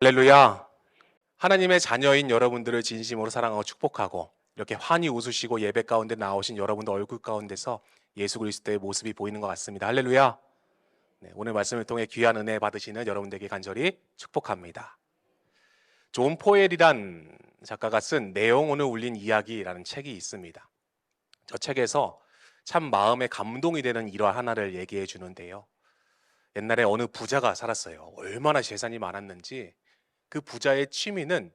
할렐루야. 하나님의 자녀인 여러분들을 진심으로 사랑하고 축복하고 이렇게 환히 웃으시고 예배 가운데 나오신 여러분들 얼굴 가운데서 예수 그리스도의 모습이 보이는 것 같습니다. 할렐루야. 네, 오늘 말씀을 통해 귀한 은혜 받으시는 여러분들에게 간절히 축복합니다. 존 포엘이란 작가가 쓴 내용으로 울린 이야기라는 책이 있습니다. 저 책에서 참 마음에 감동이 되는 일화 하나를 얘기해 주는데요. 옛날에 어느 부자가 살았어요. 얼마나 재산이 많았는지 그 부자의 취미는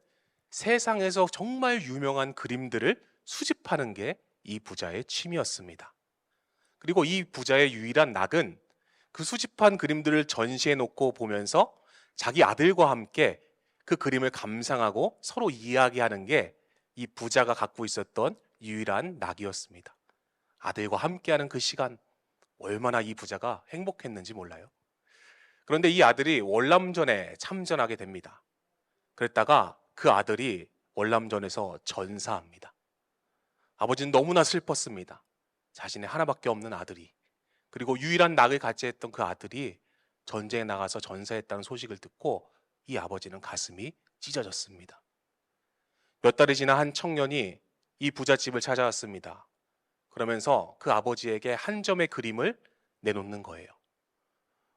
세상에서 정말 유명한 그림들을 수집하는 게 이 부자의 취미였습니다. 그리고 이 부자의 유일한 낙은 그 수집한 그림들을 전시해 놓고 보면서 자기 아들과 함께 그 그림을 감상하고 서로 이야기하는 게 이 부자가 갖고 있었던 유일한 낙이었습니다. 아들과 함께하는 그 시간, 얼마나 이 부자가 행복했는지 몰라요. 그런데 이 아들이 월남전에 참전하게 됩니다. 그랬다가 그 아들이 월남전에서 전사합니다. 아버지는 너무나 슬펐습니다. 자신의 하나밖에 없는 아들이, 그리고 유일한 낙을 같이 했던 그 아들이 전쟁에 나가서 전사했다는 소식을 듣고 이 아버지는 가슴이 찢어졌습니다. 몇 달이 지나 한 청년이 이 부잣집을 찾아왔습니다. 그러면서 그 아버지에게 한 점의 그림을 내놓는 거예요.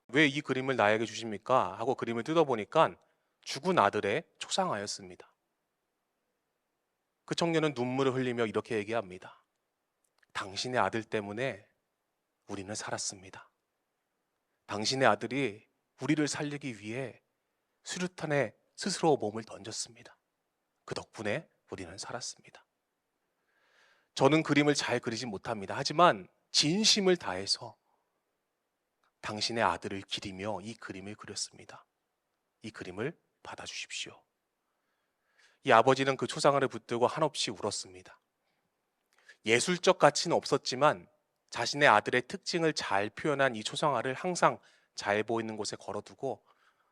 왜 이 그림을 나에게 주십니까? 하고 그림을 뜯어보니까 죽은 아들의 초상화였습니다. 그 청년은 눈물을 흘리며 이렇게 얘기합니다. 당신의 아들 때문에 우리는 살았습니다. 당신의 아들이 우리를 살리기 위해 수류탄에 스스로 몸을 던졌습니다. 그 덕분에 우리는 살았습니다. 저는 그림을 잘 그리지 못합니다. 하지만 진심을 다해서 당신의 아들을 기리며 이 그림을 그렸습니다. 이 그림을 받아주십시오. 이 아버지는 그 초상화를 붙들고 한없이 울었습니다. 예술적 가치는 없었지만 자신의 아들의 특징을 잘 표현한 이 초상화를 항상 잘 보이는 곳에 걸어두고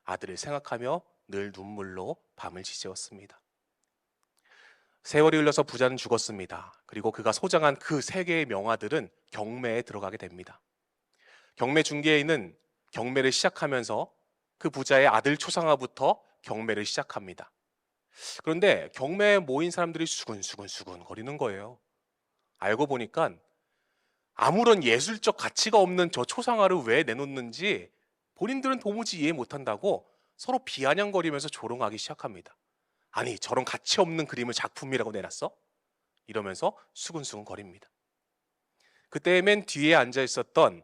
아들을 생각하며 늘 눈물로 밤을 지새웠습니다. 세월이 흘러서 부자는 죽었습니다. 그리고 그가 소장한 그 세 개의 명화들은 경매에 들어가게 됩니다. 경매 중개인은 경매를 시작하면서 그 부자의 아들 초상화부터 경매를 시작합니다. 그런데 경매에 모인 사람들이 수근수근 거리는 거예요. 알고 보니까 아무런 예술적 가치가 없는 저 초상화를 왜 내놓는지 본인들은 도무지 이해 못한다고 서로 비아냥거리면서 조롱하기 시작합니다. 아니, 저런 가치 없는 그림을 작품이라고 내놨어? 이러면서 수근수근 거립니다. 그때 맨 뒤에 앉아 있었던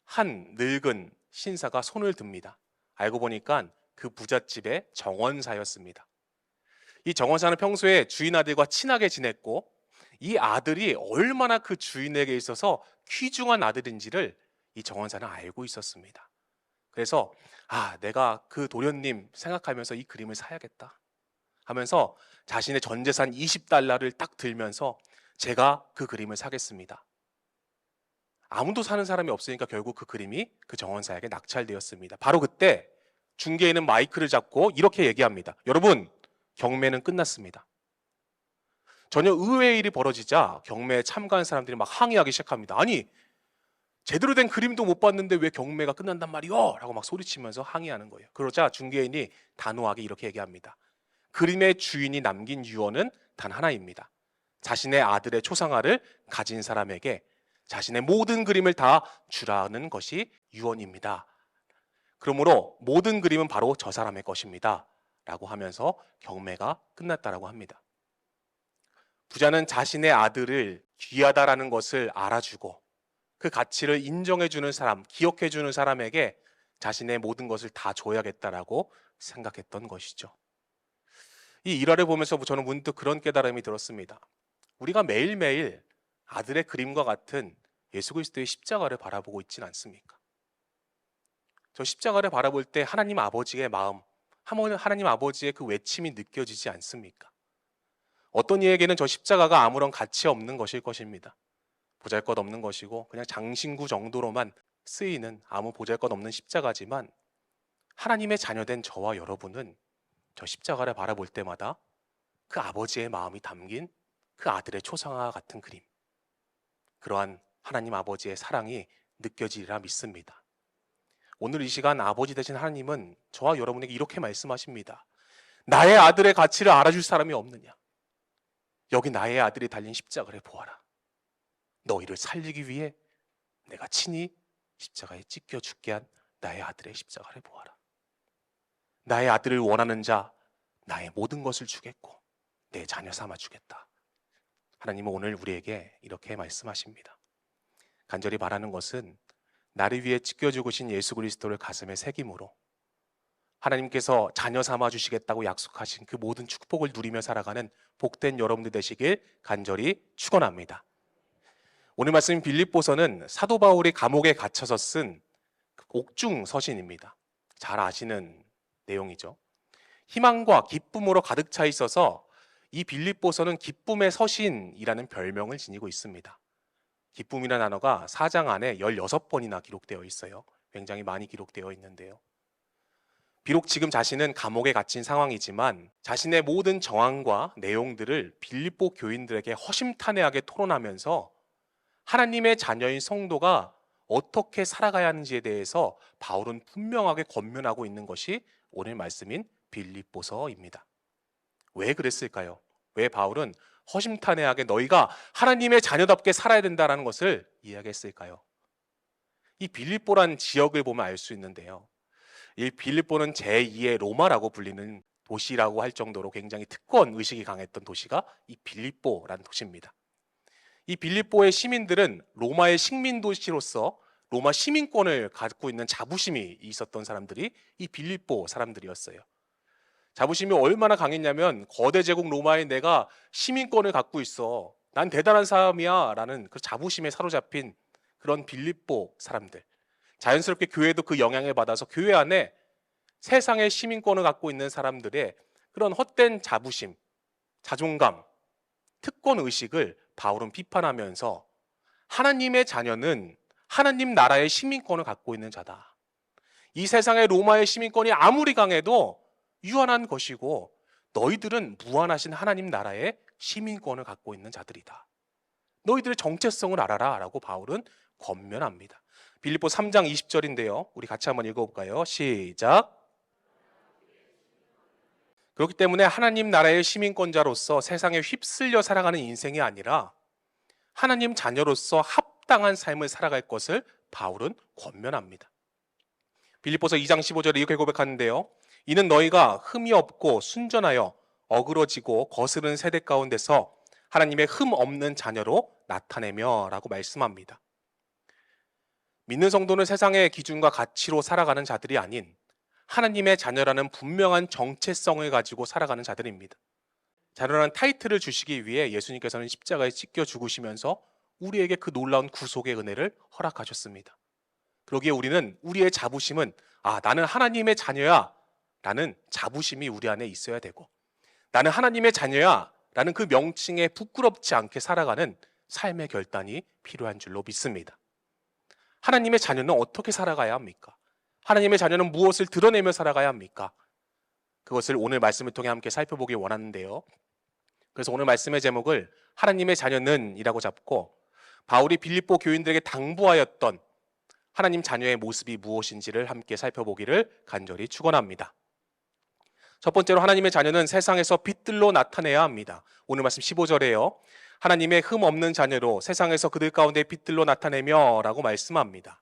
한 늙은 신사가 손을 듭니다. 알고 보니까 그 부잣집의 정원사였습니다. 이 정원사는 평소에 주인 아들과 친하게 지냈고 이 아들이 얼마나 그 주인에게 있어서 귀중한 아들인지를 이 정원사는 알고 있었습니다. 그래서 내가 그 도련님 생각하면서 이 그림을 사야겠다 하면서 자신의 전 재산 20달러를 딱 들면서 제가 그 그림을 사겠습니다. 아무도 사는 사람이 없으니까 결국 그 그림이 그 정원사에게 낙찰되었습니다. 바로 그때 중개인은 마이크를 잡고 이렇게 얘기합니다. 여러분, 경매는 끝났습니다. 전혀 의외의 일이 벌어지자 경매에 참가한 사람들이 막 항의하기 시작합니다. 아니, 제대로 된 그림도 못 봤는데 왜 경매가 끝난단 말이요? 라고 막 소리치면서 항의하는 거예요. 그러자 중개인이 단호하게 이렇게 얘기합니다. 그림의 주인이 남긴 유언은 단 하나입니다. 자신의 아들의 초상화를 가진 사람에게 자신의 모든 그림을 다 주라는 것이 유언입니다. 그러므로 모든 그림은 바로 저 사람의 것입니다. 라고 하면서 경매가 끝났다라고 합니다. 부자는 자신의 아들을 귀하다라는 것을 알아주고 그 가치를 인정해주는 사람, 기억해주는 사람에게 자신의 모든 것을 다 줘야겠다라고 생각했던 것이죠. 이 일화를 보면서 저는 문득 그런 깨달음이 들었습니다. 우리가 매일매일 아들의 그림과 같은 예수 그리스도의 십자가를 바라보고 있지는 않습니까? 저 십자가를 바라볼 때 하나님 아버지의 마음, 하나님 아버지의 그 외침이 느껴지지 않습니까? 어떤 이에게는 저 십자가가 아무런 가치 없는 것일 것입니다. 보잘것없는 것이고 그냥 장신구 정도로만 쓰이는 아무 보잘것없는 십자가지만 하나님의 자녀된 저와 여러분은 저 십자가를 바라볼 때마다 그 아버지의 마음이 담긴 그 아들의 초상화 같은 그림, 그러한 하나님 아버지의 사랑이 느껴지리라 믿습니다. 오늘 이 시간 아버지 되신 하나님은 저와 여러분에게 이렇게 말씀하십니다. 나의 아들의 가치를 알아줄 사람이 없느냐? 여기 나의 아들이 달린 십자가를 보아라. 너희를 살리기 위해 내가 친히 십자가에 찢겨 죽게 한 나의 아들의 십자가를 보아라. 나의 아들을 원하는 자 나의 모든 것을 주겠고 내 자녀 삼아 주겠다. 하나님은 오늘 우리에게 이렇게 말씀하십니다. 간절히 바라는 것은 나를 위해 찢겨 죽으신 예수 그리스도를 가슴에 새김으로 하나님께서 자녀 삼아 주시겠다고 약속하신 그 모든 축복을 누리며 살아가는 복된 여러분들 되시길 간절히 축원합니다. 오늘 말씀 빌립보서는 사도 바울이 감옥에 갇혀서 쓴 옥중 서신입니다. 잘 아시는 내용이죠. 희망과 기쁨으로 가득 차 있어서 이 빌립보서는 기쁨의 서신이라는 별명을 지니고 있습니다. 기쁨이라는 단어가 4장 안에 16번이나 기록되어 있어요. 굉장히 많이 기록되어 있는데요. 비록 지금 자신은 감옥에 갇힌 상황이지만 자신의 모든 정황과 내용들을 빌립보 교인들에게 허심탄회하게 토론하면서 하나님의 자녀인 성도가 어떻게 살아가야 하는지에 대해서 바울은 분명하게 권면하고 있는 것이 오늘 말씀인 빌립보서입니다. 왜 그랬을까요? 왜 바울은 허심탄회하게 너희가 하나님의 자녀답게 살아야 된다는 것을 이야기했을까요? 이 빌립보란 지역을 보면 알 수 있는데요. 이 빌립보는 제2의 로마라고 불리는 도시라고 할 정도로 굉장히 특권 의식이 강했던 도시가 이 빌립보라는 도시입니다. 이 빌립보의 시민들은 로마의 식민 도시로서 로마 시민권을 갖고 있는 자부심이 있었던 사람들이 이 빌립보 사람들이었어요. 자부심이 얼마나 강했냐면 거대 제국 로마에 내가 시민권을 갖고 있어. 난 대단한 사람이야 라는 그 자부심에 사로잡힌 그런 빌립보 사람들. 자연스럽게 교회도 그 영향을 받아서 교회 안에 세상의 시민권을 갖고 있는 사람들의 그런 헛된 자부심, 자존감, 특권 의식을 바울은 비판하면서 하나님의 자녀는 하나님 나라의 시민권을 갖고 있는 자다. 이 세상의 로마의 시민권이 아무리 강해도 유한한 것이고 너희들은 무한하신 하나님 나라의 시민권을 갖고 있는 자들이다. 너희들의 정체성을 알아라 라고 바울은 권면합니다. 빌립보 3장 20절인데요. 우리 같이 한번 읽어볼까요? 시작. 그렇기 때문에 하나님 나라의 시민권자로서 세상에 휩쓸려 살아가는 인생이 아니라 하나님 자녀로서 합당한 삶을 살아갈 것을 바울은 권면합니다. 빌립보서 2장 15절에 이렇게 고백하는데요. 이는 너희가 흠이 없고 순전하여 어그러지고 거스른 세대 가운데서 하나님의 흠 없는 자녀로 나타내며 라고 말씀합니다. 믿는 성도는 세상의 기준과 가치로 살아가는 자들이 아닌 하나님의 자녀라는 분명한 정체성을 가지고 살아가는 자들입니다. 자녀라는 타이틀을 주시기 위해 예수님께서는 십자가에 찢겨 죽으시면서 우리에게 그 놀라운 구속의 은혜를 허락하셨습니다. 그러기에 우리는 우리의 자부심은 나는 하나님의 자녀야 라는 자부심이 우리 안에 있어야 되고 나는 하나님의 자녀야 라는 그 명칭에 부끄럽지 않게 살아가는 삶의 결단이 필요한 줄로 믿습니다. 하나님의 자녀는 어떻게 살아가야 합니까? 하나님의 자녀는 무엇을 드러내며 살아가야 합니까? 그것을 오늘 말씀을 통해 함께 살펴보기 원하는데요. 그래서 오늘 말씀의 제목을 하나님의 자녀는 이라고 잡고 바울이 빌립보 교인들에게 당부하였던 하나님 자녀의 모습이 무엇인지를 함께 살펴보기를 간절히 축원합니다. 첫 번째로 하나님의 자녀는 세상에서 빛들로 나타내야 합니다. 오늘 말씀 15절에요. 하나님의 흠 없는 자녀로 세상에서 그들 가운데 빛들로 나타내며 라고 말씀합니다.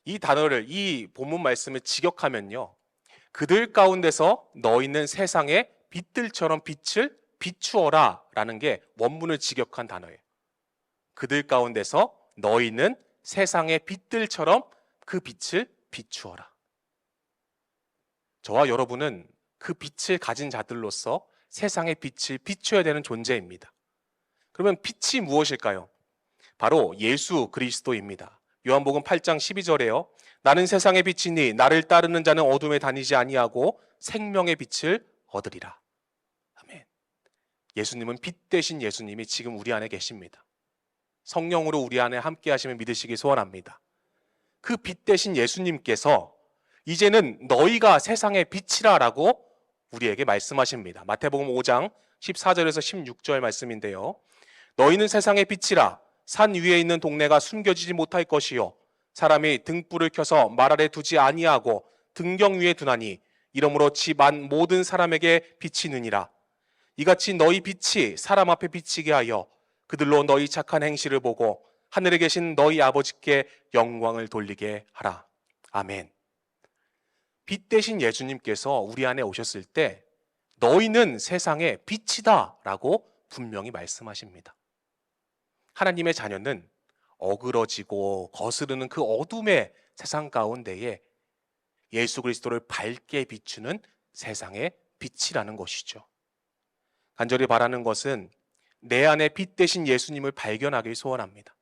이 단어를, 이 본문 말씀을 직역하면요. 그들 가운데서 너희는 세상의 빛들처럼 빛을 비추어라 라는 게 원문을 직역한 단어예요. 그들 가운데서 너희는 세상의 빛들처럼 그 빛을 비추어라. 저와 여러분은 그 빛을 가진 자들로서 세상의 빛을 비춰야 되는 존재입니다. 그러면 빛이 무엇일까요? 바로 예수 그리스도입니다. 요한복음 8장 12절에요. 나는 세상의 빛이니 나를 따르는 자는 어둠에 다니지 아니하고 생명의 빛을 얻으리라. 아멘. 예수님은 빛 대신 예수님이 지금 우리 안에 계십니다. 성령으로 우리 안에 함께 하시면 믿으시기 소원합니다. 그 빛 대신 예수님께서 이제는 너희가 세상의 빛이라 라고 우리에게 말씀하십니다. 마태복음 5장 14절에서 16절 말씀인데요. 너희는 세상의 빛이라. 산 위에 있는 동네가 숨겨지지 못할 것이요 사람이 등불을 켜서 말 아래 두지 아니하고 등경 위에 두나니 이러므로 집안 모든 사람에게 비치느니라. 이같이 너희 빛이 사람 앞에 비치게 하여 그들로 너희 착한 행실을 보고 하늘에 계신 너희 아버지께 영광을 돌리게 하라. 아멘. 빛 대신 예수님께서 우리 안에 오셨을 때 너희는 세상의 빛이다 라고 분명히 말씀하십니다. 하나님의 자녀는 어그러지고 거스르는 그 어둠의 세상 가운데에 예수 그리스도를 밝게 비추는 세상의 빛이라는 것이죠. 간절히 바라는 것은 내 안에 빛 대신 예수님을 발견하길 소원합니다.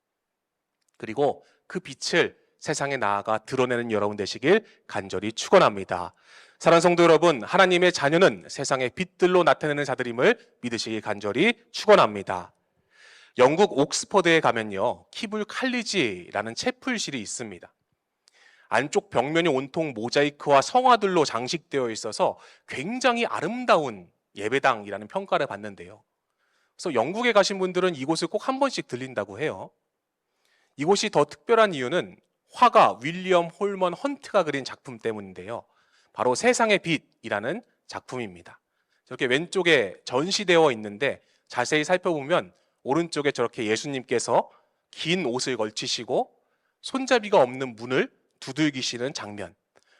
그리고 그 빛을 세상에 나아가 드러내는 여러분 되시길 간절히 축원합니다. 사랑하는 성도 여러분, 하나님의 자녀는 세상의 빛들로 나타내는 자들임을 믿으시길 간절히 축원합니다. 영국 옥스퍼드에 가면요, 키불 칼리지라는 채플실이 있습니다. 안쪽 벽면이 온통 모자이크와 성화들로 장식되어 있어서 굉장히 아름다운 예배당이라는 평가를 받는데요. 그래서 영국에 가신 분들은 이곳을 꼭 한 번씩 들린다고 해요. 이곳이 더 특별한 이유는 화가 윌리엄 홀먼 헌트가 그린 작품 때문인데요. 바로 세상의 빛이라는 작품입니다. 저렇게 왼쪽에 전시되어 있는데 자세히 살펴보면 오른쪽에 저렇게 예수님께서 긴 옷을 걸치시고 손잡이가 없는 문을 두들기시는 장면.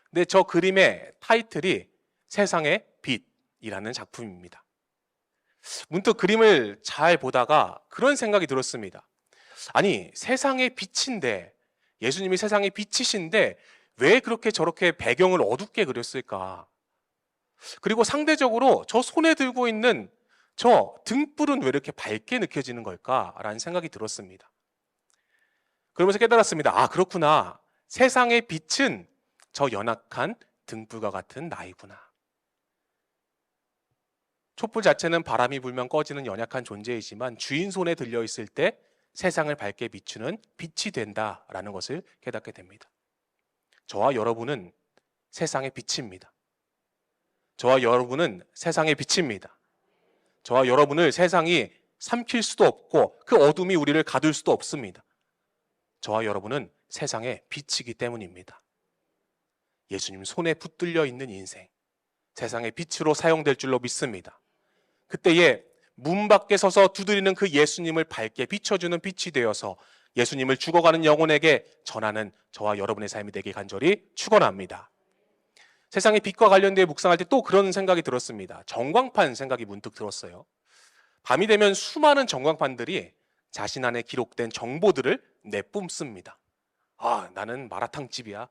근데 저 그림의 타이틀이 세상의 빛이라는 작품입니다. 문득 그림을 잘 보다가 그런 생각이 들었습니다. 아니, 세상의 빛인데, 예수님이 세상의 빛이신데 왜 그렇게 저렇게 배경을 어둡게 그렸을까? 그리고 상대적으로 저 손에 들고 있는 저 등불은 왜 이렇게 밝게 느껴지는 걸까라는 생각이 들었습니다. 그러면서 깨달았습니다. 아, 그렇구나. 세상의 빛은 저 연약한 등불과 같은 나이구나. 촛불 자체는 바람이 불면 꺼지는 연약한 존재이지만 주인 손에 들려 있을 때 세상을 밝게 비추는 빛이 된다라는 것을 깨닫게 됩니다. 저와 여러분은 세상의 빛입니다. 저와 여러분은 세상의 빛입니다. 저와 여러분을 세상이 삼킬 수도 없고 그 어둠이 우리를 가둘 수도 없습니다. 저와 여러분은 세상의 빛이기 때문입니다. 예수님 손에 붙들려 있는 인생, 세상의 빛으로 사용될 줄로 믿습니다. 그때에 문 밖에 서서 두드리는 그 예수님을 밝게 비춰주는 빛이 되어서 예수님을 죽어가는 영혼에게 전하는 저와 여러분의 삶이 되길 간절히 축원합니다. 세상의 빛과 관련되어 묵상할 때 또 그런 생각이 들었습니다. 전광판 생각이 문득 들었어요. 밤이 되면 수많은 전광판들이 자신 안에 기록된 정보들을 내뿜습니다. 아, 나는 마라탕집이야.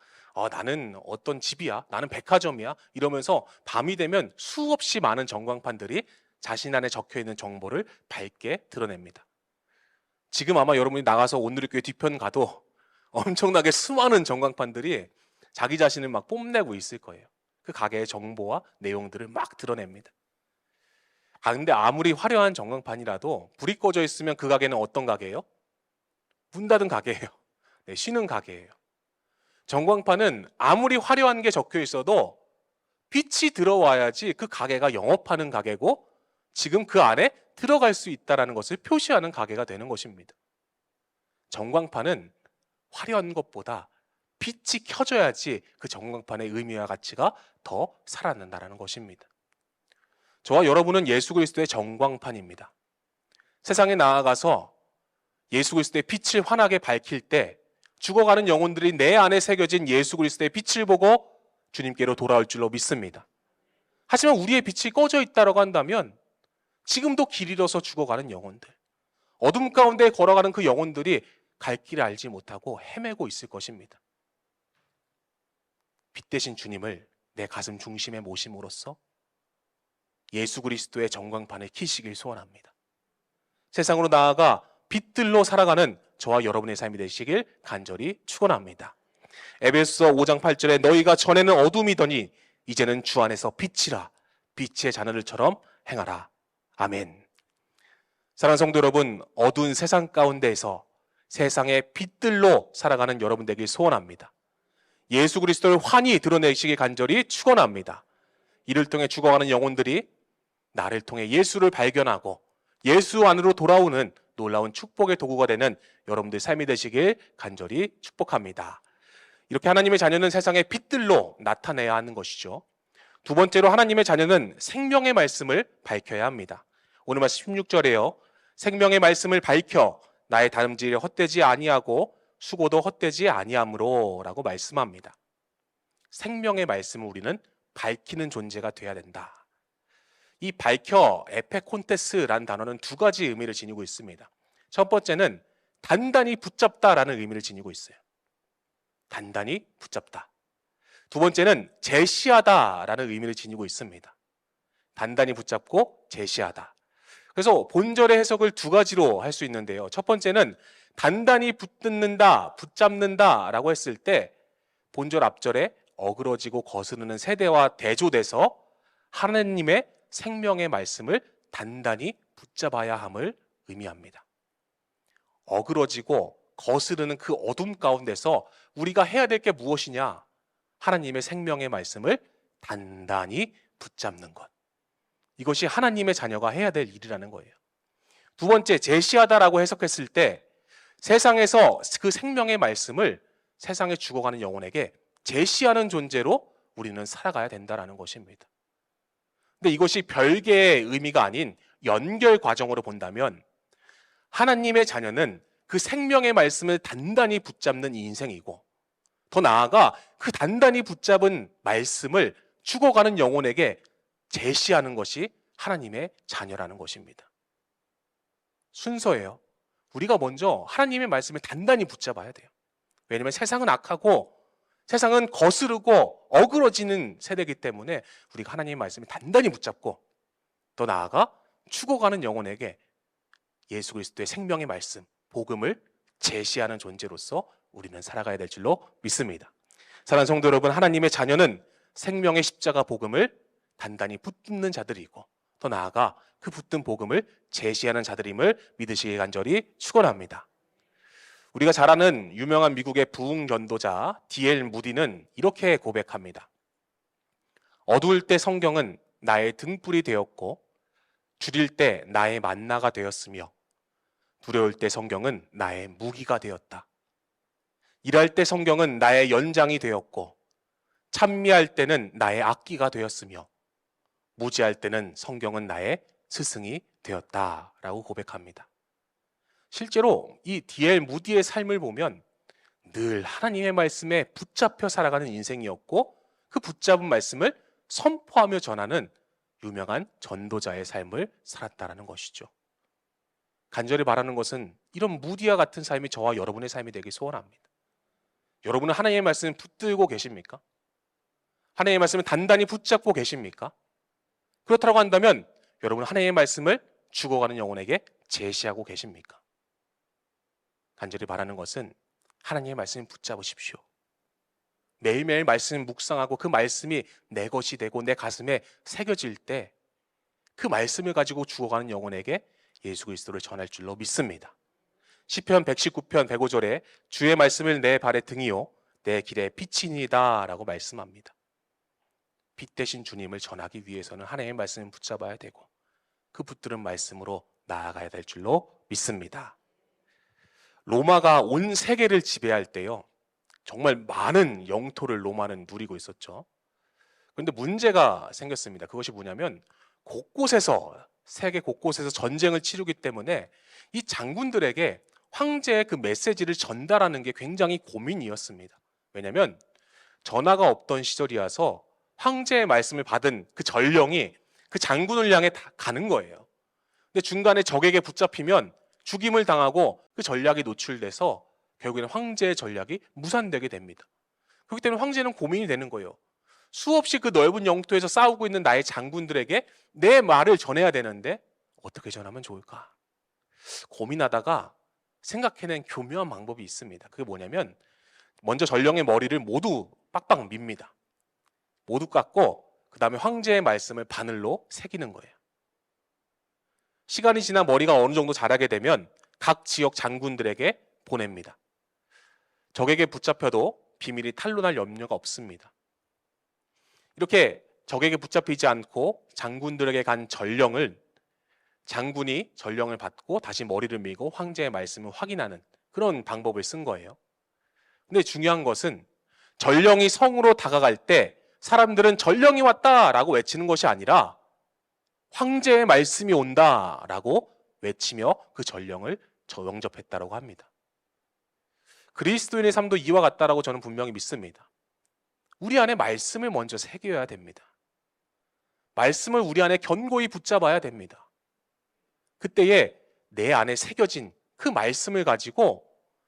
나는 어떤 집이야. 나는 백화점이야. 이러면서 밤이 되면 수없이 많은 전광판들이 자신 안에 적혀있는 정보를 밝게 드러냅니다. 지금 아마 여러분이 나가서 온누리교회 뒤편 가도 엄청나게 수많은 전광판들이 자기 자신을 막 뽐내고 있을 거예요. 그 가게의 정보와 내용들을 막 드러냅니다. 근데 아무리 화려한 전광판이라도 불이 꺼져 있으면 그 가게는 어떤 가게예요? 문 닫은 가게예요. 네, 쉬는 가게예요. 전광판은 아무리 화려한 게 적혀 있어도 빛이 들어와야지 그 가게가 영업하는 가게고 지금 그 안에 들어갈 수 있다는 것을 표시하는 가게가 되는 것입니다. 전광판은 화려한 것보다 빛이 켜져야지 그 전광판의 의미와 가치가 더 살아난다는 것입니다. 저와 여러분은 예수 그리스도의 전광판입니다. 세상에 나아가서 예수 그리스도의 빛을 환하게 밝힐 때 죽어가는 영혼들이 내 안에 새겨진 예수 그리스도의 빛을 보고 주님께로 돌아올 줄로 믿습니다. 하지만 우리의 빛이 꺼져 있다고 한다면 지금도 길 잃어서 죽어가는 영혼들, 어둠 가운데 걸어가는 그 영혼들이 갈 길을 알지 못하고 헤매고 있을 것입니다. 빛 대신 주님을 내 가슴 중심에 모심으로써 예수 그리스도의 전광판을 켜시길 소원합니다. 세상으로 나아가 빛들로 살아가는 저와 여러분의 삶이 되시길 간절히 축원합니다. 에베소서 5장 8절에 너희가 전에는 어둠이더니 이제는 주 안에서 빛이라 빛의 자녀들처럼 행하라. 아멘. 사랑하는 성도 여러분, 어두운 세상 가운데에서 세상의 빛들로 살아가는 여러분 되길 소원합니다. 예수 그리스도를 환히 드러내시길 간절히 축원합니다. 이를 통해 죽어가는 영혼들이 나를 통해 예수를 발견하고 예수 안으로 돌아오는 놀라운 축복의 도구가 되는 여러분들 삶이 되시길 간절히 축복합니다. 이렇게 하나님의 자녀는 세상의 빛들로 나타내야 하는 것이죠. 두 번째로 하나님의 자녀는 생명의 말씀을 밝혀야 합니다. 오늘 말씀 16절에요. 생명의 말씀을 밝혀 나의 다름질이 헛되지 아니하고 수고도 헛되지 아니하므로 라고 말씀합니다. 생명의 말씀을 우리는 밝히는 존재가 돼야 된다. 이 밝혀, 에페콘테스라는 단어는 두 가지 의미를 지니고 있습니다. 첫 번째는 단단히 붙잡다라는 의미를 지니고 있어요. 단단히 붙잡다. 두 번째는 제시하다라는 의미를 지니고 있습니다. 단단히 붙잡고 제시하다. 그래서 본절의 해석을 두 가지로 할 수 있는데요. 첫 번째는 단단히 붙든다, 붙잡는다라고 했을 때 본절 앞절에 어그러지고 거스르는 세대와 대조돼서 하나님의 생명의 말씀을 단단히 붙잡아야 함을 의미합니다. 어그러지고 거스르는 그 어둠 가운데서 우리가 해야 될 게 무엇이냐? 하나님의 생명의 말씀을 단단히 붙잡는 것. 이것이 하나님의 자녀가 해야 될 일이라는 거예요. 두 번째, 제시하다라고 해석했을 때 세상에서 그 생명의 말씀을 세상에 죽어가는 영혼에게 제시하는 존재로 우리는 살아가야 된다는 것입니다. 근데 이것이 별개의 의미가 아닌 연결 과정으로 본다면 하나님의 자녀는 그 생명의 말씀을 단단히 붙잡는 인생이고, 더 나아가 그 단단히 붙잡은 말씀을 죽어가는 영혼에게 제시하는 것이 하나님의 자녀라는 것입니다. 순서예요. 우리가 먼저 하나님의 말씀을 단단히 붙잡아야 돼요. 왜냐하면 세상은 악하고 세상은 거스르고 어그러지는 세대이기 때문에 우리가 하나님의 말씀을 단단히 붙잡고, 더 나아가 죽어가는 영혼에게 예수 그리스도의 생명의 말씀, 복음을 제시하는 존재로서 우리는 살아가야 될 줄로 믿습니다. 사랑하는 성도 여러분, 하나님의 자녀는 생명의 십자가 복음을 단단히 붙든 자들이고, 더 나아가 그 붙든 복음을 제시하는 자들임을 믿으시기 간절히 축원합니다. 우리가 잘 아는 유명한 미국의 부흥 전도자 D.L. 무디는 이렇게 고백합니다. 어두울 때 성경은 나의 등불이 되었고 줄일 때 나의 만나가 되었으며 두려울 때 성경은 나의 무기가 되었다. 일할 때 성경은 나의 연장이 되었고 찬미할 때는 나의 악기가 되었으며 무지할 때는 성경은 나의 스승이 되었다라고 고백합니다. 실제로 이 D.L. 무디의 삶을 보면 늘 하나님의 말씀에 붙잡혀 살아가는 인생이었고, 그 붙잡은 말씀을 선포하며 전하는 유명한 전도자의 삶을 살았다라는 것이죠. 간절히 바라는 것은 이런 무디와 같은 삶이 저와 여러분의 삶이 되길 소원합니다. 여러분은 하나님의 말씀을 붙들고 계십니까? 하나님의 말씀을 단단히 붙잡고 계십니까? 그렇다고 한다면 여러분은 하나님의 말씀을 죽어가는 영혼에게 제시하고 계십니까? 간절히 바라는 것은 하나님의 말씀을 붙잡으십시오. 매일매일 말씀을 묵상하고 그 말씀이 내 것이 되고 내 가슴에 새겨질 때 그 말씀을 가지고 죽어가는 영혼에게 예수 그리스도를 전할 줄로 믿습니다. 시편 119편 105절에 주의 말씀을 내 발의 등이요 내 길의 빛이니이다 라고 말씀합니다. 빛 대신 주님을 전하기 위해서는 하나님의 말씀을 붙잡아야 되고 그 붙들은 말씀으로 나아가야 될 줄로 믿습니다. 로마가 온 세계를 지배할 때요, 정말 많은 영토를 로마는 누리고 있었죠. 그런데 문제가 생겼습니다. 그것이 뭐냐면 세계 곳곳에서 전쟁을 치르기 때문에 이 장군들에게 황제의 그 메시지를 전달하는 게 굉장히 고민이었습니다. 왜냐하면 전화가 없던 시절이어서 황제의 말씀을 받은 그 전령이 그 장군을 향해 다 가는 거예요. 근데 중간에 적에게 붙잡히면 죽임을 당하고 그 전략이 노출돼서 결국에는 황제의 전략이 무산되게 됩니다. 그렇기 때문에 황제는 고민이 되는 거예요. 수없이 그 넓은 영토에서 싸우고 있는 나의 장군들에게 내 말을 전해야 되는데 어떻게 전하면 좋을까? 고민하다가 생각해낸 교묘한 방법이 있습니다. 그게 뭐냐면 먼저 전령의 머리를 모두 빡빡 밉니다. 모두 깎고 그 다음에 황제의 말씀을 바늘로 새기는 거예요. 시간이 지나 머리가 어느 정도 자라게 되면 각 지역 장군들에게 보냅니다. 적에게 붙잡혀도 비밀이 탄로날 염려가 없습니다. 이렇게 적에게 붙잡히지 않고 장군들에게 간 전령을 장군이 전령을 받고 다시 머리를 밀고 황제의 말씀을 확인하는 그런 방법을 쓴 거예요. 근데 중요한 것은 전령이 성으로 다가갈 때 사람들은 전령이 왔다라고 외치는 것이 아니라 황제의 말씀이 온다라고 외치며 그 전령을 영접했다라고 합니다. 그리스도인의 삶도 이와 같다라고 저는 분명히 믿습니다. 우리 안에 말씀을 먼저 새겨야 됩니다. 말씀을 우리 안에 견고히 붙잡아야 됩니다. 그때에 내 안에 새겨진 그 말씀을 가지고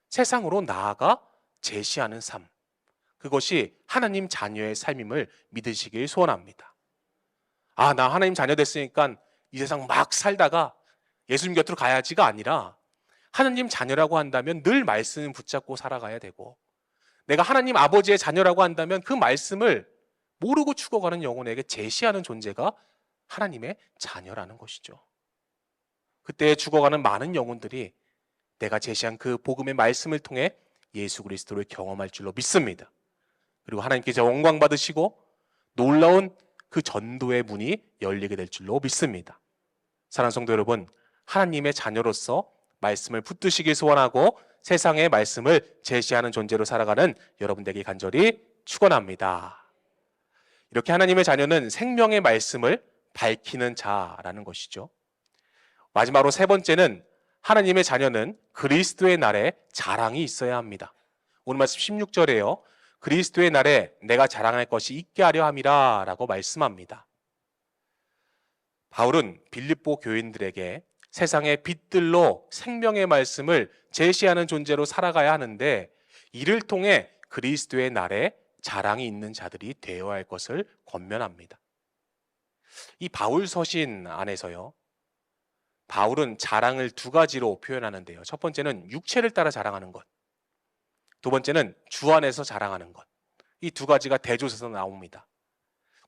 세상으로 나아가 제시하는 삶, 그것이 하나님 자녀의 삶임을 믿으시길 소원합니다. 나 하나님 자녀 됐으니까 이 세상 막 살다가 예수님 곁으로 가야지가 아니라 하나님 자녀라고 한다면 늘 말씀을 붙잡고 살아가야 되고, 내가 하나님 아버지의 자녀라고 한다면 그 말씀을 모르고 죽어가는 영혼에게 제시하는 존재가 하나님의 자녀라는 것이죠. 그때 죽어가는 많은 영혼들이 내가 제시한 그 복음의 말씀을 통해 예수 그리스도를 경험할 줄로 믿습니다. 그리고 하나님께서 영광 받으시고 놀라운 그 전도의 문이 열리게 될 줄로 믿습니다. 사랑하는 성도 여러분, 하나님의 자녀로서 말씀을 붙드시길 소원하고 세상의 말씀을 제시하는 존재로 살아가는 여러분 되길 간절히 축원합니다. 이렇게 하나님의 자녀는 생명의 말씀을 밝히는 자라는 것이죠. 마지막으로 세 번째는 하나님의 자녀는 그리스도의 날에 자랑이 있어야 합니다. 오늘 말씀 16절에요. 그리스도의 날에 내가 자랑할 것이 있게 하려 함이라 라고 말씀합니다. 바울은 빌립보 교인들에게 세상의 빛들로 생명의 말씀을 제시하는 존재로 살아가야 하는데, 이를 통해 그리스도의 날에 자랑이 있는 자들이 되어야 할 것을 권면합니다. 이 바울 서신 안에서요, 바울은 자랑을 두 가지로 표현하는데요. 첫 번째는 육체를 따라 자랑하는 것, 두 번째는 주 안에서 자랑하는 것. 이 두 가지가 대조해서 나옵니다.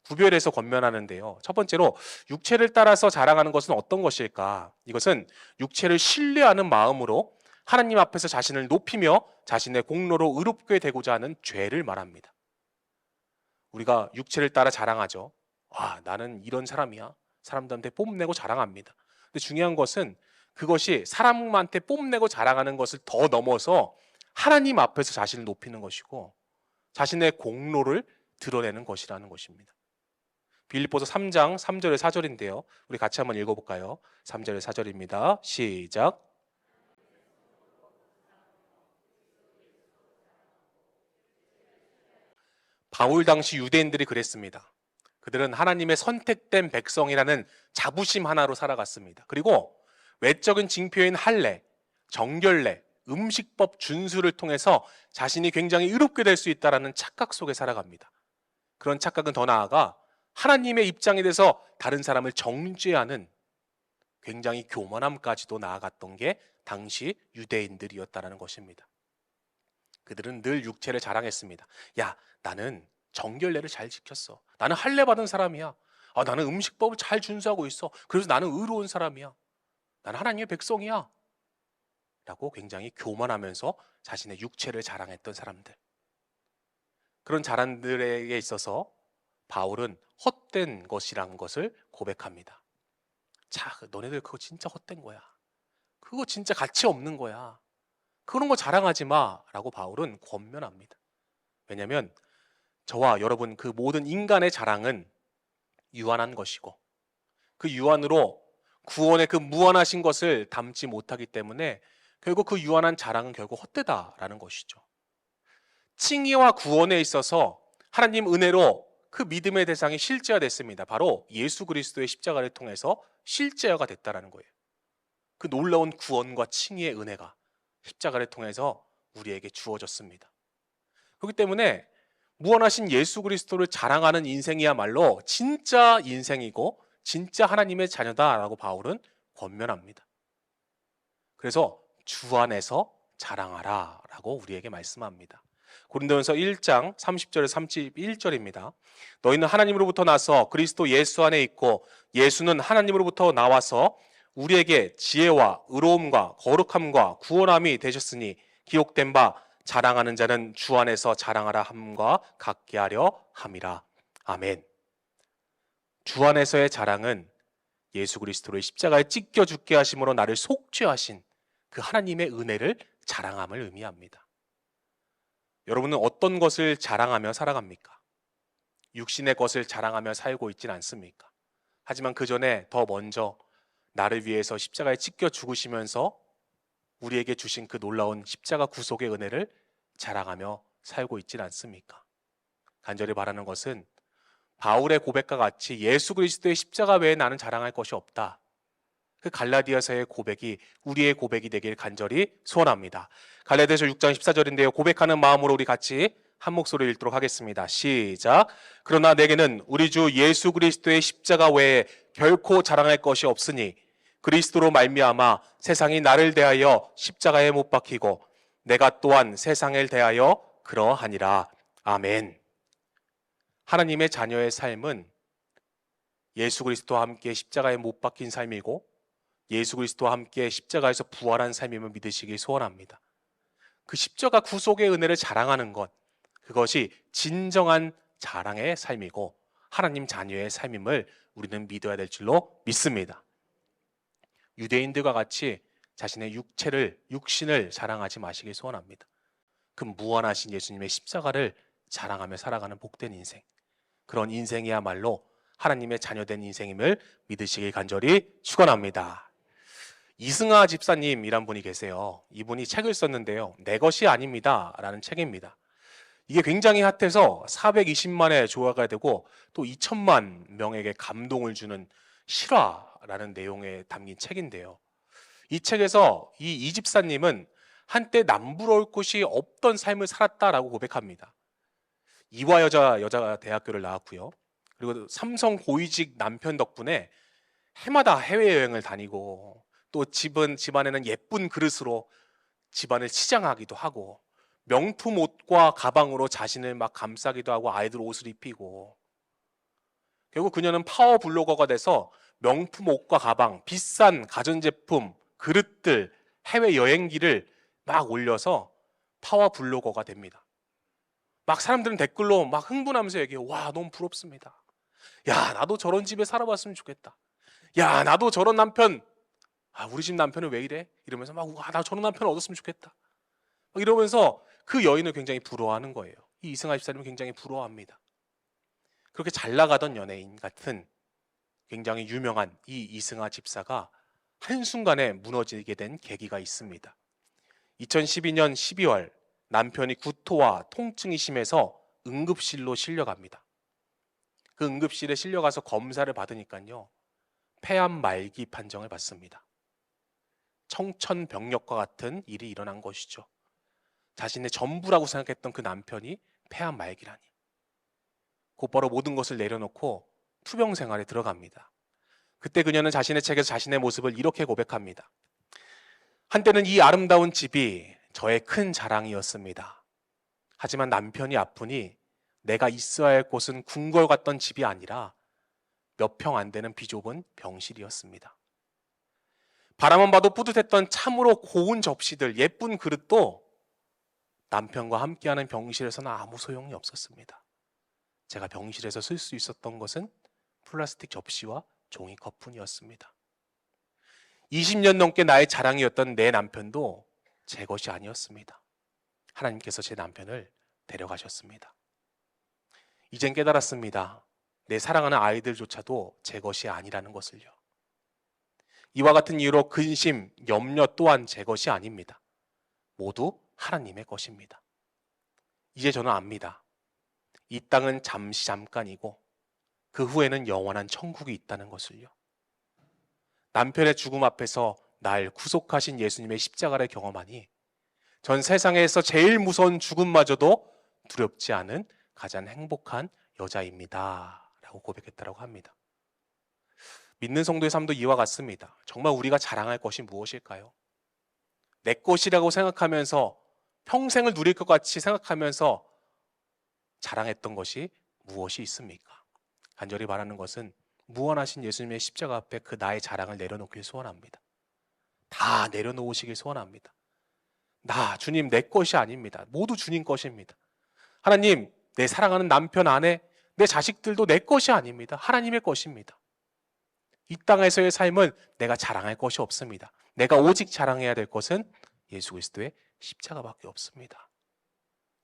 구별해서 권면하는데요. 첫 번째로 육체를 따라서 자랑하는 것은 어떤 것일까? 이것은 육체를 신뢰하는 마음으로 하나님 앞에서 자신을 높이며 자신의 공로로 의롭게 되고자 하는 죄를 말합니다. 우리가 육체를 따라 자랑하죠. 나는 이런 사람이야. 사람들한테 뽐내고 자랑합니다. 근데 중요한 것은 그것이 사람한테 뽐내고 자랑하는 것을 더 넘어서 하나님 앞에서 자신을 높이는 것이고 자신의 공로를 드러내는 것이라는 것입니다. 빌립보서 3장 3절에 4절인데요. 우리 같이 한번 읽어볼까요? 3절에 4절입니다. 시작. 바울 당시 유대인들이 그랬습니다. 그들은 하나님의 선택된 백성이라는 자부심 하나로 살아갔습니다. 그리고 외적인 징표인 할례, 정결례, 음식법 준수를 통해서 자신이 굉장히 의롭게 될 수 있다는 착각 속에 살아갑니다. 그런 착각은 더 나아가 하나님의 입장에 대해서 다른 사람을 정죄하는 굉장히 교만함까지도 나아갔던 게 당시 유대인들이었다는 것입니다. 그들은 늘 육체를 자랑했습니다. 나는 정결례를 잘 지켰어. 나는 할례 받은 사람이야. 나는 음식법을 잘 준수하고 있어. 그래서 나는 의로운 사람이야. 나는 하나님의 백성이야. 라고 굉장히 교만하면서 자신의 육체를 자랑했던 사람들. 그런 자랑들에게 있어서 바울은 헛된 것이란 것을 고백합니다. 너네들 그거 진짜 헛된 거야. 그거 진짜 가치 없는 거야. 그런 거 자랑하지 마 라고 바울은 권면합니다. 왜냐하면 저와 여러분 그 모든 인간의 자랑은 유한한 것이고 그 유한으로 구원의 그 무한하신 것을 담지 못하기 때문에 결국 그 유한한 자랑은 결국 헛되다라는 것이죠. 칭의와 구원에 있어서 하나님 은혜로 그 믿음의 대상이 실제화됐습니다. 바로 예수 그리스도의 십자가를 통해서 실제화가 됐다는 거예요. 그 놀라운 구원과 칭의의 은혜가 십자가를 통해서 우리에게 주어졌습니다. 그렇기 때문에 무한하신 예수 그리스도를 자랑하는 인생이야말로 진짜 인생이고 진짜 하나님의 자녀다라고 바울은 권면합니다. 그래서 주 안에서 자랑하라 라고 우리에게 말씀합니다. 고린도전서 1장 30절에서 31절입니다. 너희는 하나님으로부터 나서 그리스도 예수 안에 있고 예수는 하나님으로부터 나와서 우리에게 지혜와 의로움과 거룩함과 구원함이 되셨으니 기록된 바 자랑하는 자는 주 안에서 자랑하라 함과 같게 하려 함이라. 아멘. 주 안에서의 자랑은 예수 그리스도를 십자가에 찢겨 죽게 하심으로 나를 속죄하신 그 하나님의 은혜를 자랑함을 의미합니다. 여러분은 어떤 것을 자랑하며 살아갑니까? 육신의 것을 자랑하며 살고 있진 않습니까? 하지만 그 전에 더 먼저 나를 위해서 십자가에 찢겨 죽으시면서 우리에게 주신 그 놀라운 십자가 구속의 은혜를 자랑하며 살고 있진 않습니까? 간절히 바라는 것은 바울의 고백과 같이 예수 그리스도의 십자가 외에 나는 자랑할 것이 없다. 그 갈라디아서의 고백이 우리의 고백이 되길 간절히 소원합니다. 갈라디아서 6장 14절인데요. 고백하는 마음으로 우리 같이 한 목소리 읽도록 하겠습니다. 시작. 그러나 내게는 우리 주 예수 그리스도의 십자가 외에 결코 자랑할 것이 없으니 그리스도로 말미암아 세상이 나를 대하여 십자가에 못 박히고 내가 또한 세상을 대하여 그러하니라. 아멘. 하나님의 자녀의 삶은 예수 그리스도와 함께 십자가에 못 박힌 삶이고 예수 그리스도와 함께 십자가에서 부활한 삶임을 믿으시길 소원합니다. 그 십자가 구속의 은혜를 자랑하는 것, 그것이 진정한 자랑의 삶이고 하나님 자녀의 삶임을 우리는 믿어야 될 줄로 믿습니다. 유대인들과 같이 자신의 육신을 자랑하지 마시길 소원합니다. 그 무한하신 예수님의 십자가를 자랑하며 살아가는 복된 인생, 그런 인생이야말로 하나님의 자녀된 인생임을 믿으시길 간절히 축원합니다. 이승하 집사님이란 분이 계세요. 이분이 책을 썼는데요. 내 것이 아닙니다 라는 책입니다. 이게 굉장히 핫해서 420만의 조회가 되고 또 2천만 명에게 감동을 주는 실화라는 내용에 담긴 책인데요. 이 책에서 이 집사님은 한때 남부러울 곳이 없던 삶을 살았다라고 고백합니다. 이화 여자 대학교를 나왔고요. 그리고 삼성 고위직 남편 덕분에 해마다 해외여행을 다니고 또 집안에는 예쁜 그릇으로 집안을 치장하기도 하고 명품 옷과 가방으로 자신을 막 감싸기도 하고 아이들 옷을 입히고 결국 그녀는 파워 블로거가 돼서 명품 옷과 가방, 비싼 가전제품, 그릇들, 해외여행기를 막 올려서 파워 블로거가 됩니다. 막 사람들은 댓글로 막 흥분하면서 얘기해요. 와, 너무 부럽습니다. 야, 나도 저런 집에 살아봤으면 좋겠다. 야, 나도 저런 남편, 우리 집 남편은 왜 이래? 이러면서 막, 와, 나 저런 남편 얻었으면 좋겠다. 막 이러면서 그 여인을 굉장히 부러워하는 거예요. 이 이승하 집사님은 굉장히 부러워합니다. 그렇게 잘 나가던 연예인 같은 굉장히 유명한 이 이승하 집사가 한순간에 무너지게 된 계기가 있습니다. 2012년 12월 남편이 구토와 통증이 심해서 응급실로 실려갑니다. 그 응급실에 실려가서 검사를 받으니까요, 폐암 말기 판정을 받습니다. 청천벽력과 같은 일이 일어난 것이죠. 자신의 전부라고 생각했던 그 남편이 폐암 말기라니. 곧바로 모든 것을 내려놓고 투병 생활에 들어갑니다. 그때 그녀는 자신의 책에서 자신의 모습을 이렇게 고백합니다. 한때는 이 아름다운 집이 저의 큰 자랑이었습니다. 하지만 남편이 아프니 내가 있어야 할 곳은 궁궐 같던 집이 아니라 몇 평 안 되는 비좁은 병실이었습니다. 바라만 봐도 뿌듯했던 참으로 고운 접시들, 예쁜 그릇도 남편과 함께하는 병실에서는 아무 소용이 없었습니다. 제가 병실에서 쓸 수 있었던 것은 플라스틱 접시와 종이컵뿐이었습니다. 20년 넘게 나의 자랑이었던 내 남편도 제 것이 아니었습니다. 하나님께서 제 남편을 데려가셨습니다. 이젠 깨달았습니다. 내 사랑하는 아이들조차도 제 것이 아니라는 것을요. 이와 같은 이유로 근심, 염려 또한 제 것이 아닙니다. 모두 하나님의 것입니다. 이제 저는 압니다. 이 땅은 잠깐이고 그 후에는 영원한 천국이 있다는 것을요. 남편의 죽음 앞에서 날 구속하신 예수님의 십자가를 경험하니 전 세상에서 제일 무서운 죽음마저도 두렵지 않은 가장 행복한 여자입니다 라고 고백했다고 합니다. 믿는 성도의 삶도 이와 같습니다. 정말 우리가 자랑할 것이 무엇일까요? 내 것이라고 생각하면서 평생을 누릴 것 같이 생각하면서 자랑했던 것이 무엇이 있습니까? 간절히 바라는 것은 무한하신 예수님의 십자가 앞에 그 나의 자랑을 내려놓길 소원합니다. 다 내려놓으시길 소원합니다. 주님 내 것이 아닙니다. 모두 주님 것입니다. 하나님, 내 사랑하는 남편, 아내, 내 자식들도 내 것이 아닙니다. 하나님의 것입니다. 이 땅에서의 삶은 내가 자랑할 것이 없습니다. 내가 오직 자랑해야 될 것은 예수 그리스도의 십자가밖에 없습니다.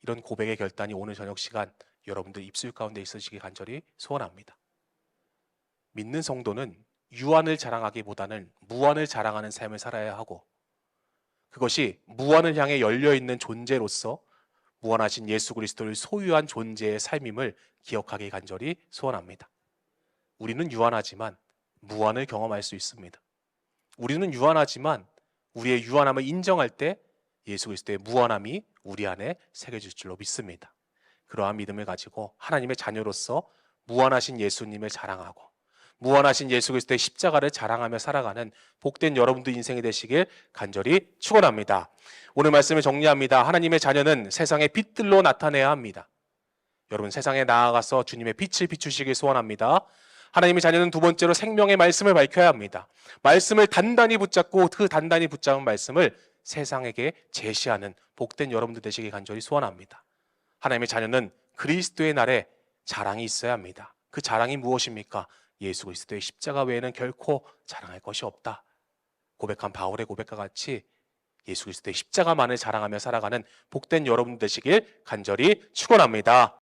이런 고백의 결단이 오늘 저녁 시간 여러분들 입술 가운데 있으시길 간절히 소원합니다. 믿는 성도는 유한을 자랑하기보다는 무한을 자랑하는 삶을 살아야 하고, 그것이 무한을 향해 열려있는 존재로서 무한하신 예수 그리스도를 소유한 존재의 삶임을 기억하기 간절히 소원합니다. 우리는 유한하지만 무한을 경험할 수 있습니다. 우리는 유한하지만 우리의 유한함을 인정할 때 예수 그리스도의 무한함이 우리 안에 새겨질 줄로 믿습니다. 그러한 믿음을 가지고 하나님의 자녀로서 무한하신 예수님을 자랑하고 무한하신 예수 그리스도의 십자가를 자랑하며 살아가는 복된 여러분들 인생이 되시길 간절히 축원합니다. 오늘 말씀을 정리합니다. 하나님의 자녀는 세상의 빛들로 나타내야 합니다. 여러분, 세상에 나아가서 주님의 빛을 비추시길 소원합니다. 하나님의 자녀는 두 번째로 생명의 말씀을 밝혀야 합니다. 말씀을 단단히 붙잡고 그 단단히 붙잡은 말씀을 세상에게 제시하는 복된 여러분들 되시길 간절히 소원합니다. 하나님의 자녀는 그리스도의 날에 자랑이 있어야 합니다. 그 자랑이 무엇입니까? 예수 그리스도의 십자가 외에는 결코 자랑할 것이 없다. 고백한 바울의 고백과 같이 예수 그리스도의 십자가만을 자랑하며 살아가는 복된 여러분 되시길 간절히 축원합니다.